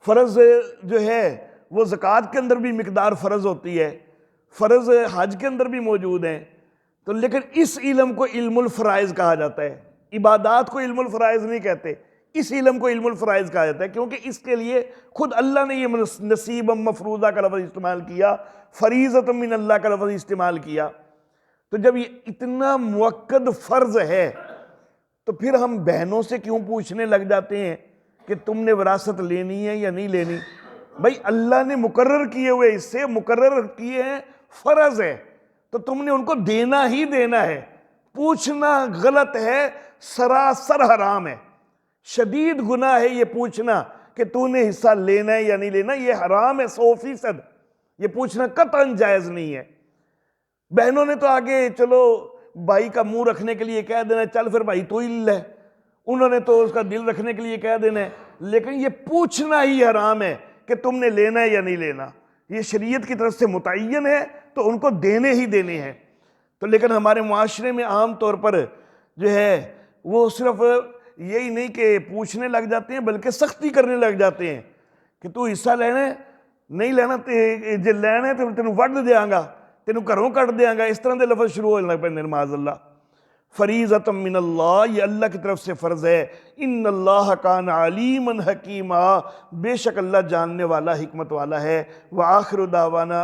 فرض جو ہے وہ زکوٰۃ کے اندر بھی مقدار فرض ہوتی ہے، فرض حج کے اندر بھی موجود ہیں، تو لیکن اس علم کو علم الفرائض کہا جاتا ہے۔ عبادات کو علم الفرائض نہیں کہتے، اس علم کو علم الفرائض کہا جاتا ہے، کیونکہ اس کے لیے خود اللہ نے یہ نصیب مفروضہ کا لفظ استعمال کیا، فریضۃ من اللہ کا لفظ استعمال کیا۔ تو جب یہ اتنا مؤکد فرض ہے تو پھر ہم بہنوں سے کیوں پوچھنے لگ جاتے ہیں کہ تم نے وراثت لینی ہے یا نہیں لینی؟ بھائی اللہ نے مقرر کیے ہوئے حصے مقرر کیے ہیں، فرض ہے، تو تم نے ان کو دینا ہی دینا ہے۔ پوچھنا غلط ہے، سراسر حرام ہے، شدید گناہ ہے یہ پوچھنا کہ تو نے حصہ لینا ہے یا نہیں لینا، یہ حرام ہے 100%، یہ پوچھنا قطعاً جائز نہیں ہے۔ بہنوں نے تو آگے چلو بھائی کا منہ رکھنے کے لیے کہہ دینا ہے، چل پھر بھائی تو ہی لے، انہوں نے تو اس کا دل رکھنے کے لیے کہہ دینا ہے، لیکن یہ پوچھنا ہی حرام ہے کہ تم نے لینا ہے یا نہیں لینا۔ یہ شریعت کی طرف سے متعین ہے تو ان کو دینے ہی دینے ہیں۔ تو لیکن ہمارے معاشرے میں عام طور پر جو ہے وہ صرف یہی نہیں کہ پوچھنے لگ جاتے ہیں بلکہ سختی کرنے لگ جاتے ہیں کہ تو حصہ لینا ہے، نہیں لینا جے لینا ہے تو تینوں وڈ دیاں گا، تینوں گھروں کٹ دیاں گا، اس طرح دے لفظ شروع ہونے لگ پہ معاذ اللہ۔ فریضۃ من اللہ، یہ اللہ کی طرف سے فرض ہے۔ ان اللہ کان علیما حکیما، بے شک اللہ جاننے والا حکمت والا ہے۔ وآخر دعوانا